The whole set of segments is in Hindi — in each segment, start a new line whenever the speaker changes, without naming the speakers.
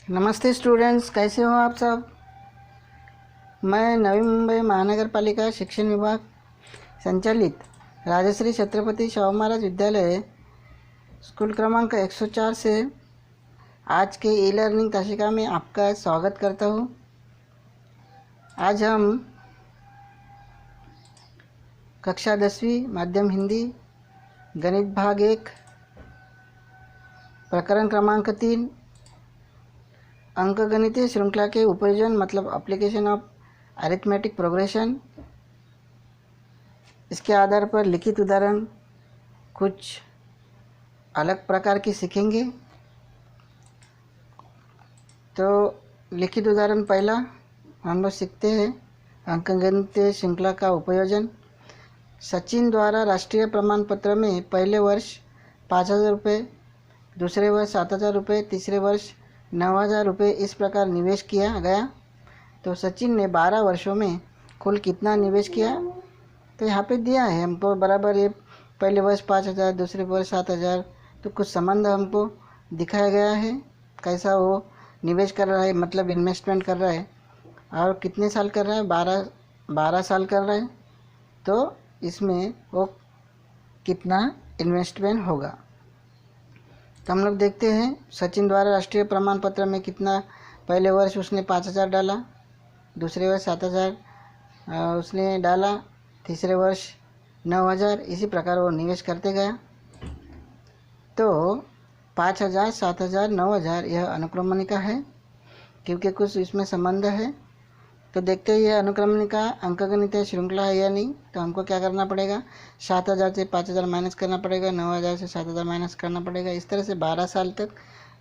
नमस्ते स्टूडेंट्स, कैसे हो आप सब। मैं नवी मुंबई महानगर पालिका शिक्षण विभाग संचालित राजश्री छत्रपति शाहू महाराज विद्यालय स्कूल क्रमांक 104 से आज के ई लर्निंग ताशिका में आपका स्वागत करता हूँ। आज हम कक्षा 10वीं माध्यम हिंदी गणित भाग 1 प्रकरण क्रमांक 3 अंकगणितीय श्रृंखला के उपयोजन मतलब एप्लीकेशन ऑफ अरिथमेटिक प्रोग्रेशन, इसके आधार पर लिखित उदाहरण कुछ अलग प्रकार की सीखेंगे। तो लिखित उदाहरण पहला हम लोग सीखते हैं अंकगणितीय श्रृंखला का उपयोजन। सचिन द्वारा राष्ट्रीय प्रमाण पत्र में पहले वर्ष 5,000 रुपये, दूसरे वर्ष 7,000 रुपये, तीसरे वर्ष 9,000 रुपये इस प्रकार निवेश किया गया। तो सचिन ने 12 वर्षों में कुल कितना निवेश किया, तो यहाँ पे दिया है हमको बराबर। ये पहले वर्ष 5,000, दूसरे वर्ष 7,000, तो कुछ संबंध हमको दिखाया गया है कैसा वो निवेश कर रहा है, मतलब इन्वेस्टमेंट कर रहा है, और कितने साल कर रहा है, 12 साल कर रहा है। तो इसमें वो कितना इन्वेस्टमेंट होगा। तो हम लोग देखते हैं सचिन द्वारा राष्ट्रीय प्रमाण पत्र में कितना, पहले वर्ष उसने 5,000 डाला, दूसरे वर्ष 7,000 उसने डाला, तीसरे वर्ष 9,000, इसी प्रकार वो निवेश करते गया। तो 5,000, 7,000, 9,000 यह अनुक्रमणिका है, क्योंकि कुछ इसमें संबंध है। तो देखते हैं यह अनुक्रमणिका अंकगणितीय श्रृंखला है या नहीं। तो हमको क्या करना पड़ेगा, 7,000 से 5,000 माइनस करना पड़ेगा, 9,000 से 7,000 माइनस करना पड़ेगा। इस तरह से 12 साल तक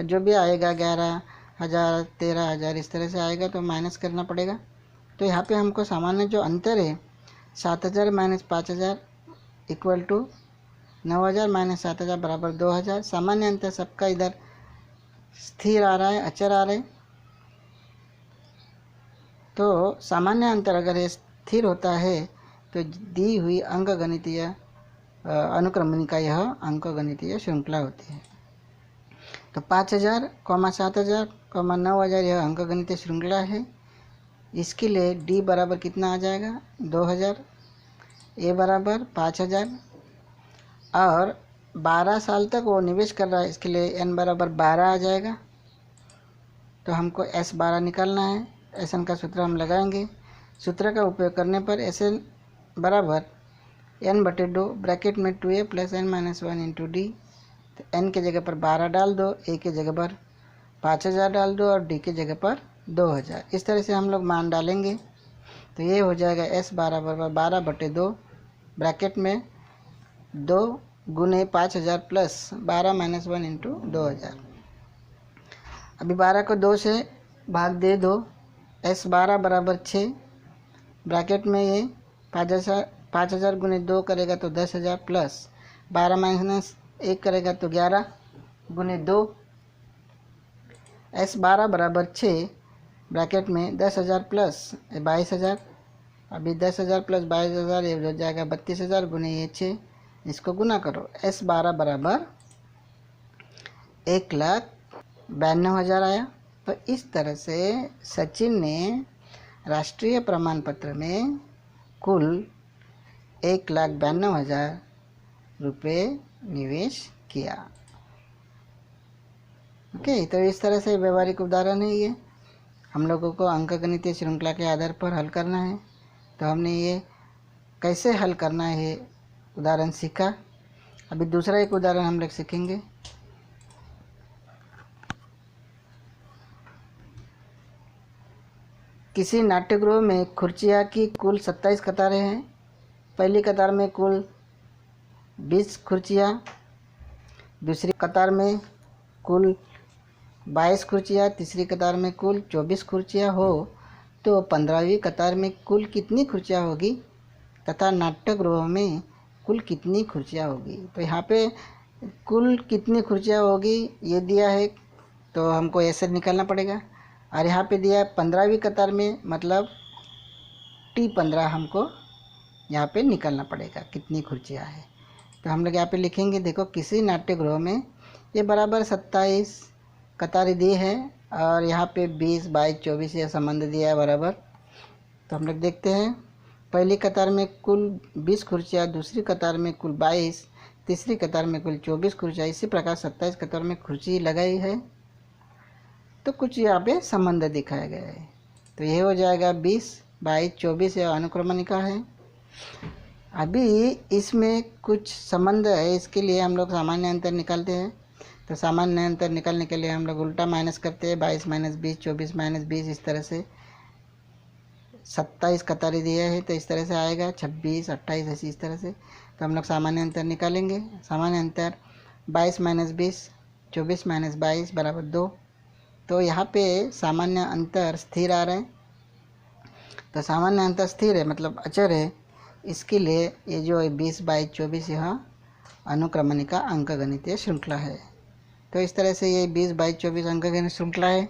जो भी आएगा 11,000, 13,000 इस तरह से आएगा, तो माइनस करना पड़ेगा। तो यहाँ पे हमको सामान्य जो अंतर है 7,000 माइनस 5,000 इक्वल टू 9,000 माइनस 7,000 बराबर 2,000। सामान्य अंतर सबका इधर स्थिर आ रहा है, अचर आ रहा है। तो सामान्य अंतर अगर ये स्थिर होता है तो दी हुई अंकगणितीय अनुक्रमणिका यह अंकगणितीय श्रृंखला होती है। तो 5,000, 7,000, 9,000 यह अंकगणितीय श्रृंखला है। इसके लिए डी बराबर कितना आ जाएगा, 2,000, ए बराबर 5,000, और 12 साल तक वो निवेश कर रहा है, इसके लिए एन बराबर 12 आ जाएगा। तो हमको एस 12 निकालना है। एस एन का सूत्र हम लगाएंगे। सूत्र का उपयोग करने पर एस एन बराबर n/2 ब्रैकेट में 2a plus n minus 1 into D. तो n के जगह पर 12 डाल दो, a के जगह पर 5,000 डाल दो और d के जगह पर 2,000। इस तरह से हम लोग मान डालेंगे। तो ये हो जाएगा s 12 बराबर 12/2 ब्रैकेट में 2 गुने 5,000 प्लस 12 माइनस 1 इंटू 2,000। अभी 12 को 2 से भाग दे दो, s 12 बराबर 6 ब्रैकेट में ये 5,000 गुने 2 करेगा तो 10,000 प्लस 12 माइनस 1 करेगा तो 11 गुने 2, s 12 बराबर 6 ब्रैकेट में 10,000 प्लस 22,000। अभी 10,000 प्लस 22,000 ये हो जाएगा 32,000 गुने ये 6, इसको गुना करो। s 12 बराबर 1,92,000 आया। तो इस तरह से सचिन ने राष्ट्रीय प्रमाण पत्र में कुल 1,92,000 रुपये निवेश किया। ओके, तो इस तरह से व्यवहारिक उदाहरण है ये। हम लोगों को अंकगणितीय श्रृंखला के आधार पर हल करना है। तो हमने ये कैसे हल करना है उदाहरण सीखा। अभी दूसरा एक उदाहरण हम लोग सीखेंगे। किसी नाट्यगृह में कुर्सियाँ की कुल 27 कतारें हैं। पहली कतार में कुल 20 कुर्सियाँ, दूसरी कतार में कुल 22 कुर्सियाँ, तीसरी कतार में कुल 24 कुर्सियाँ हो तो 15वीं कतार में कुल कितनी कुर्सियाँ होगी तथा नाट्यगृह में कुल कितनी कुर्सियाँ होगी। तो यहाँ पे कुल कितनी कुर्सियाँ होगी ये दिया है, तो हमको ऐसे निकालना पड़ेगा। और यहाँ पे दिया है 15वीं कतार में, मतलब T15 हमको यहाँ पे निकालना पड़ेगा कितनी कुर्सियाँ है। तो हम लोग यहाँ पे लिखेंगे, देखो किसी नाट्यगृह में ये बराबर 27 कतारें दी है और यहाँ पे 20, 22, 24 यह संबंध दिया है बराबर। तो हम लोग देखते हैं, पहली कतार में कुल 20 कुर्सियाँ, दूसरी कतार में कुल 22, तीसरी कतार में कुल 24 कुर्सियाँ, इसी प्रकार 27 कतार में कुर्सी लगाई है। तो कुछ यहाँ पे संबंध दिखाया गया है। तो ये हो जाएगा 20, 22, 24 यह अनुक्रमणिका है। अभी इसमें कुछ संबंध है, इसके लिए हम लोग सामान्य अंतर निकालते हैं। तो सामान्य अंतर निकालने के लिए हम लोग उल्टा माइनस करते हैं, 22 माइनस 20, 24 माइनस 20, इस तरह से 27 कतारें दिए हैं तो इस तरह से आएगा, 26, 28 ऐसी इस तरह से। तो हम लोग सामान्य अंतर निकालेंगे। सामान्य अंतर 22 माइनस 20, 24 माइनस 22 बराबर 2। तो यहाँ पे सामान्य अंतर स्थिर आ रहा है। तो सामान्य अंतर स्थिर है मतलब अचर है, इसके लिए ये जो 20, 22, 24 यह अनुक्रमणिका अंकगणितीय श्रृंखला है। तो इस तरह से ये 20, 22, 24 अंकगणित श्रृंखला है।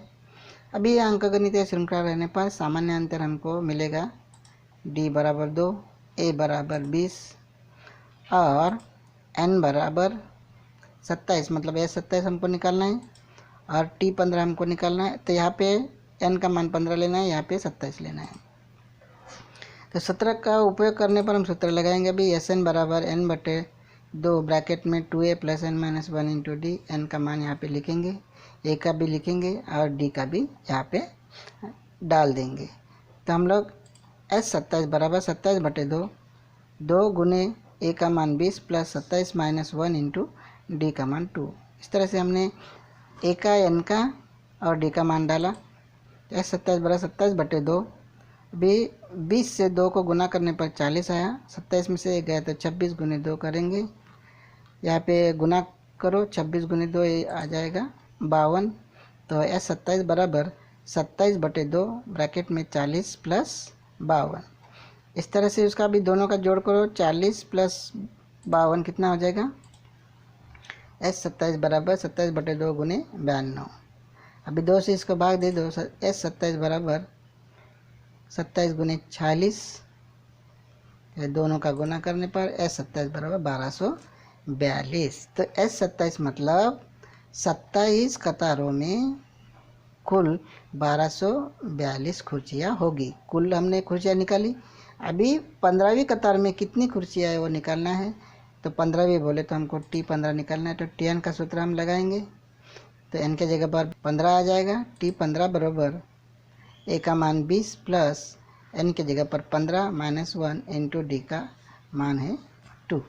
अभी यह अंकगणितीय श्रृंखला रहने पर सामान्य अंतर हमको मिलेगा d बराबर 2, a बराबर 20 और n बराबर 27, मतलब ये 27 हमको निकालना है और t 15 हमको निकालना है। तो यहाँ पे n का मान 15 लेना है, यहाँ पे 27 लेना है। तो 17 का उपयोग करने पर हम सूत्र लगाएंगे अभी, Sn बराबर n बटे 2 ब्रैकेट में 2a plus n minus 1 into D. n का मान यहाँ पे लिखेंगे, a का भी लिखेंगे और d का भी यहाँ पे डाल देंगे। तो हम लोग S27 बराबर 27 बटे 2, 2 गुने a का मान 20 प्लस 27 माइनस 1 इंटू डी का मान 2। इस तरह से हमने a का, n का और d का मान डाला। S27 बराबर 27 बटे 2, भी 20 से 2 को गुना करने पर 40 आया, 27 में से 1 गया तो 26 गुने 2 करेंगे। यहाँ पे गुना करो, 26 गुने 2 ये आ जाएगा 52। तो S27 बराबर 27 बटे 2 ब्रैकेट में 40 प्लस 52। इस तरह से उसका भी दोनों का जोड़ करो, 40 प्लस 52 कितना हो जाएगा, S27 बराबर 27 बटे 2 गुने 92। अभी 2 से इसको भाग दे दो, S27 बराबर 27 गुने 46, दोनों का गुना करने पर S27 बराबर 1242। तो S27 मतलब 27 कतारों में कुल 1242 कुर्सियाँ होगी। कुल हमने कुर्सियाँ निकाली। अभी 15वीं कतार में कितनी कुर्सियाँ है वो निकालना है। तो 15वीं बोले तो हमको T15 निकालना है। तो Tn का सूत्र हम लगाएंगे। तो n के जगह पर 15 आ जाएगा। T15 बराबर a का मान 20 प्लस n के जगह पर 15 माइनस 1 इंटू डी का मान है 2।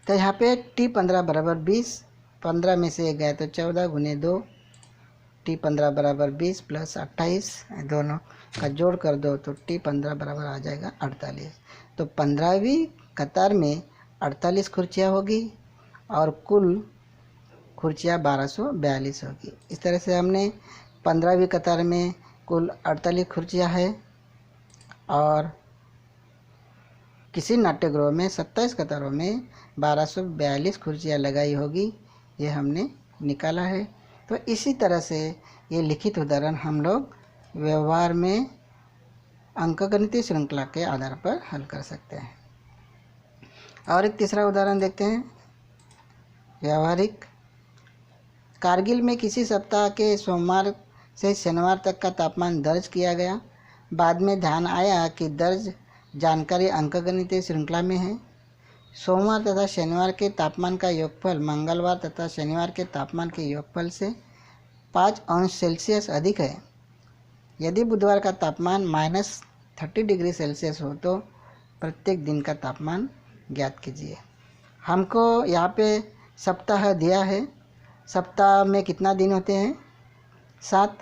तो यहाँ पे T15 बराबर 20, 15 में से 1 गया तो 14 गुने 2, T15 बराबर 20 प्लस 28, दोनों का जोड़ कर दो तो T15 बराबर आ जाएगा 48। तो 15वीं कतार में 48 कुर्सियाँ होगी और कुल कुर्सियाँ 1242 होगी। इस तरह से हमने 15वीं कतार में कुल 48 कुर्सियाँ है और किसी नाट्यगृह में 27 कतारों में 1242 कुर्सियाँ लगाई होगी, ये हमने निकाला है। तो इसी तरह से ये लिखित उदाहरण हम लोग व्यवहार में अंकगणितीय श्रृंखला के आधार पर हल कर सकते हैं। और एक तीसरा उदाहरण देखते हैं। व्यवहारिक, कारगिल में किसी सप्ताह के सोमवार से शनिवार तक का तापमान दर्ज किया गया। बाद में ध्यान आया कि दर्ज जानकारी अंकगणितीय श्रृंखला में है। सोमवार तथा शनिवार के तापमान का योगफल मंगलवार तथा शनिवार के तापमान के योगफल से 5 अंश सेल्सियस अधिक है। यदि बुधवार का तापमान -30 डिग्री सेल्सियस हो तो प्रत्येक दिन का तापमान ज्ञात कीजिए। हमको यहाँ पे सप्ताह दिया है। सप्ताह में कितना दिन होते हैं, 7,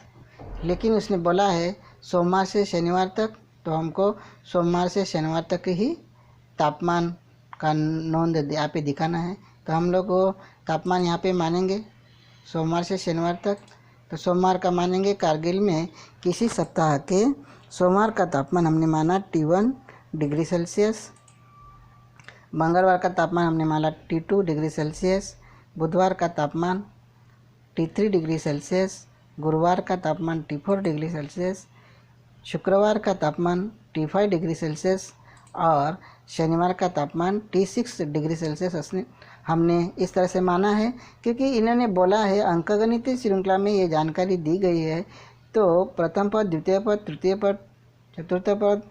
लेकिन उसने बोला है सोमवार से शनिवार तक, तो हमको सोमवार से शनिवार तक ही तापमान का नोंद यहाँ पे दिखाना है। तो हम लोग वो तापमान यहाँ पे मानेंगे सोमवार से शनिवार तक। तो सोमवार का मानेंगे, कारगिल में किसी सप्ताह के सोमवार का तापमान हमने माना T1 डिग्री सेल्सियस, मंगलवार का तापमान हमने माना T2 डिग्री सेल्सियस, बुधवार का तापमान T3 डिग्री सेल्सियस, गुरुवार का तापमान T4 डिग्री सेल्सियस, शुक्रवार का तापमान T5 डिग्री सेल्सियस और शनिवार का तापमान T6 डिग्री सेल्सियस हमने इस तरह से माना है क्योंकि इन्होंने बोला है अंकगणितीय श्रृंखला में ये जानकारी दी गई है, तो प्रथम पद, द्वितीय पद, तृतीय पद, चतुर्थ पद,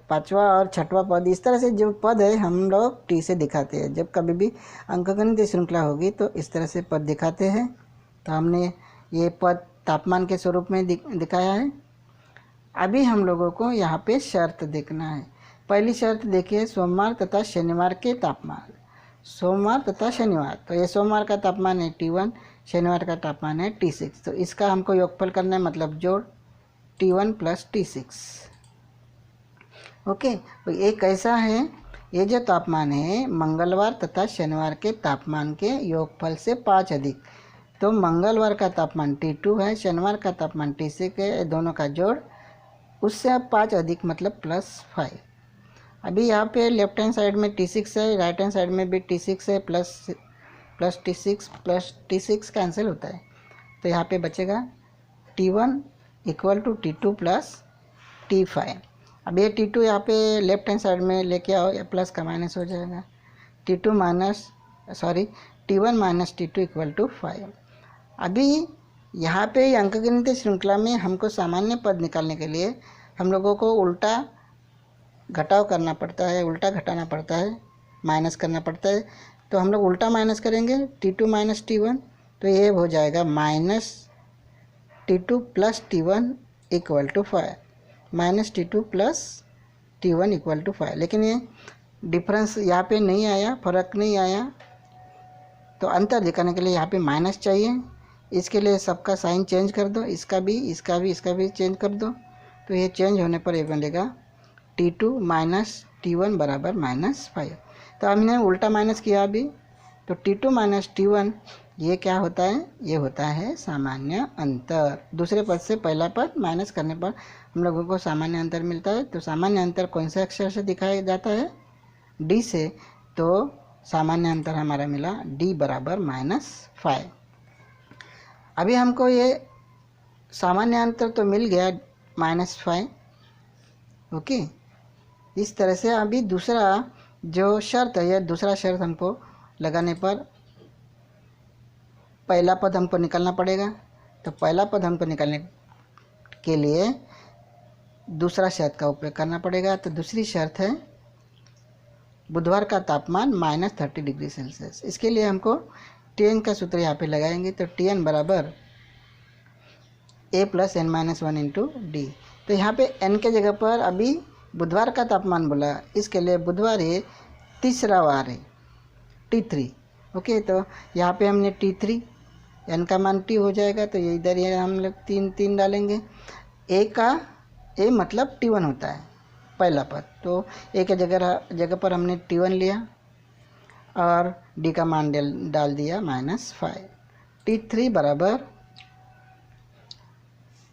पांचवा और छठवां पद, इस तरह से जो पद है हम लोग टी से दिखाते हैं। जब कभी भी अंकगणितीय श्रृंखला होगी तो इस तरह से पद दिखाते हैं। तो हमने ये पद तापमान के स्वरूप में दिखाया है। अभी हम लोगों को यहाँ पे शर्त देखना है। पहली शर्त देखिए, सोमवार तथा शनिवार के तापमान। सोमवार तथा शनिवार, तो ये सोमवार का तापमान है T1, शनिवार का तापमान है T6। तो इसका हमको योगफल करना है, मतलब जोड़ T1 प्लस T6। ओके, तो ये कैसा है, ये जो तापमान है मंगलवार तथा शनिवार के तापमान के योगफल से 5 अधिक। तो मंगलवार का तापमान T2 है, शनिवार का तापमान T6 है, दोनों का जोड़ उससे अब 5 अधिक मतलब +5। अभी यहाँ पे लेफ्ट हैंड साइड में T6 है, राइट हैंड साइड में भी T6 है, प्लस T6 कैंसिल होता है। तो यहाँ पे बचेगा T1 equal to T2 plus T5। अब ये T2 यहाँ पे लेफ्ट हैंड साइड में लेके आओ, या प्लस का माइनस हो जाएगा। T1 minus T2 equal to 5। अभी यहाँ पे अंकगणितीय श्रृंखला में हमको सामान्य पद निकालने के लिए हम लोगों को उल्टा घटाव करना पड़ता है, उल्टा घटाना पड़ता है, माइनस करना पड़ता है। तो हम लोग उल्टा माइनस करेंगे, T2 माइनस T1, तो ये हो जाएगा minus T2 plus T1 equal to 5, minus T2 plus T1 equal to 5। लेकिन ये डिफरेंस यहाँ पे नहीं आया, फर्क नहीं आया, तो अंतर दिखाने के लिए यहाँ पे माइनस चाहिए। इसके लिए सबका साइन चेंज कर दो, इसका भी चेंज कर दो। तो ये चेंज होने पर ये बनेगा T2 माइनस T1 बराबर -5। तो हमने उल्टा माइनस किया अभी, तो T2 माइनस T1 ये क्या होता है, ये होता है सामान्य अंतर। दूसरे पद से पहला पद माइनस करने पर हम लोगों को सामान्य अंतर मिलता है। तो सामान्य अंतर कौन से अक्षर से दिखाया जाता है, D से। तो सामान्य अंतर हमारा मिला D बराबर -5। अभी हमको ये सामान्य अंतर तो मिल गया -5। ओके, इस तरह से अभी दूसरा जो शर्त है, यह दूसरा शर्त हमको लगाने पर पहला पद हमको निकालना पड़ेगा। तो पहला पद हमको निकालने के लिए दूसरा शर्त का उपयोग करना पड़ेगा। तो दूसरी शर्त है बुधवार का तापमान -30 डिग्री सेल्सियस। इसके लिए हमको Tn का सूत्र यहाँ पे लगाएंगे। तो Tn बराबर A plus n-1 into D. तो यहाँ पे n के जगह पर अभी बुधवार का तापमान बोला, इसके लिए बुधवार है, तीसरा वार है T3। ओके, तो यहाँ पे हमने T3, n का मान T हो जाएगा, तो ये इधर ये हम लोग 3 डालेंगे। A मतलब T1 होता है पहला पद, तो A के जगह पर हमने T1 लिया और D का मान डाल दिया -5। T3 बराबर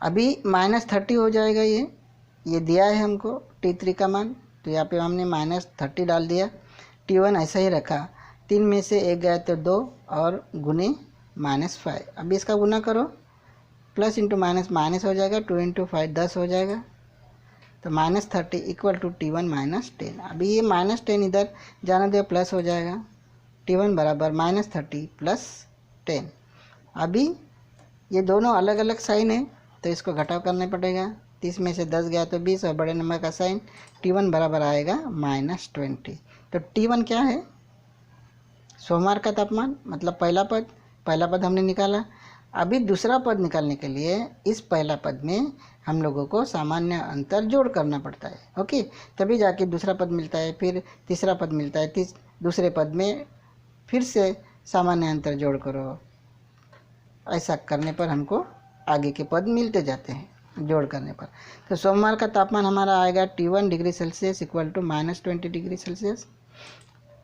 अभी -30 हो जाएगा। ये दिया है हमको T3 का मान, तो यहाँ पे हमने -30 डाल दिया। T1 ऐसा ही रखा, 3 में से 1 गया तो 2 और गुने -5। अभी इसका गुना करो, प्लस इंटू माइनस माइनस हो जाएगा, 2 इंटू 5 10 हो जाएगा। तो -30 इक्वल टू T1 -10। अभी ये -10 इधर जाना दे, प्लस हो जाएगा। T1 बराबर -30 प्लस 10। अभी ये दोनों अलग अलग साइन है, तो इसको घटाव करना पड़ेगा। 30 में से 10 गया तो 20 और बड़े नंबर का साइन। T1 बराबर आएगा -20। तो T1 क्या है, सोमवार का तापमान, मतलब पहला पद हमने निकाला। अभी दूसरा पद निकालने के लिए इस पहला पद में हम लोगों को सामान्य अंतर जोड़ करना पड़ता है। ओके, तभी जाके दूसरा पद मिलता है, फिर तीसरा पद मिलता है। दूसरे पद में फिर से सामान्य अंतर जोड़ करो। ऐसा करने पर हमको आगे के पद मिलते जाते हैं जोड़ करने पर। तो सोमवार का तापमान हमारा आएगा T1 degree Celsius equal to -20 degree Celsius,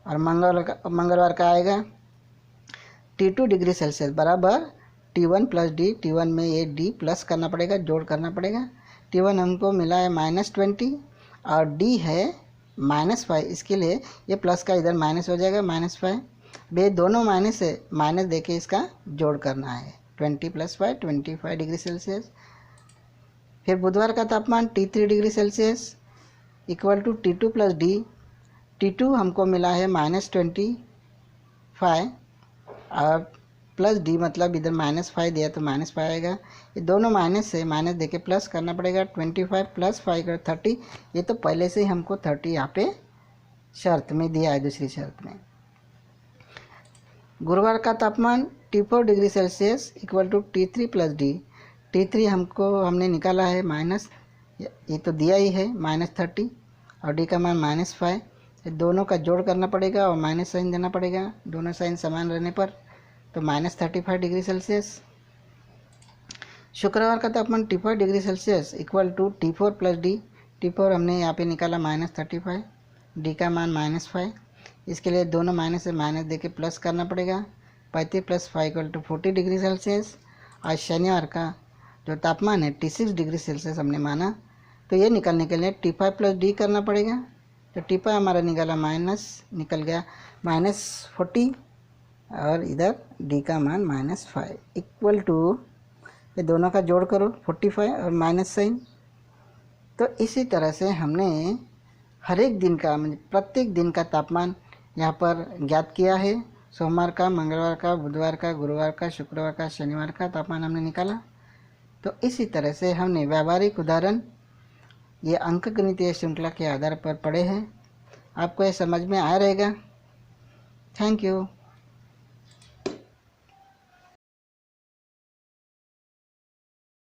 और मंगलवार का आएगा T2 डिग्री सेल्सियस बराबर T1 प्लस D। T1 में ये D प्लस करना पड़ेगा, जोड़ करना पड़ेगा। T1 हमको मिला है -20 और D है -5। इसके लिए ये प्लस का इधर माइनस हो जाएगा, -5। बे दोनों माइनस है, माइनस देके इसका जोड़ करना है। 20 + 5 25 डिग्री सेल्सियस। फिर बुधवार का तापमान T3 degree Celsius equal to T2 plus D। T2 हमको मिला है -20 फाइव और प्लस डी मतलब इधर -5 दिया तो -5 आएगा। ये दोनों माइनस से माइनस देके प्लस करना पड़ेगा। 25 प्लस 5 का 30। ये तो पहले से ही हमको 30 यहाँ पे शर्त में दिया है, दूसरी शर्त में। गुरुवार का तापमान T4 degree Celsius equal to T3 plus D. T3 हमने निकाला है माइनस, ये तो दिया ही है -30 और डी का मान -5। ये दोनों का जोड़ करना पड़ेगा और माइनस साइन देना पड़ेगा, दोनों साइन समान रहने पर, तो -35 डिग्री सेल्सियस। शुक्रवार का तापमान T5 degree Celsius equal to T4 plus D. T4 हमने यहाँ पे निकाला -35, डी का मान -5। इसके लिए दोनों माइनस से माइनस देके प्लस करना पड़ेगा। 35 plus 5 equal to 40 degree Celsius. आज शनिवार का जो तापमान है T6 डिग्री सेल्सियस हमने माना, तो ये निकालने के लिए T5 प्लस डी करना पड़ेगा। तो T5 हमारा निकाला निकल गया -40 और इधर डी का मान -5 इक्वल टू, ये दोनों का जोड़ करो 45 और माइनस साइन। तो इसी तरह से हमने हर एक दिन का प्रत्येक दिन का तापमान यहाँ पर ज्ञात किया है। सोमवार का, मंगलवार का, बुधवार का, गुरुवार का, शुक्रवार का, शनिवार का तापमान हमने निकाला। तो इसी तरह से हमने व्यावहारिक उदाहरण ये अंकगणितीय श्रृंखला के आधार पर पढ़े हैं। आपको ये समझ में आया रहेगा। Thank you.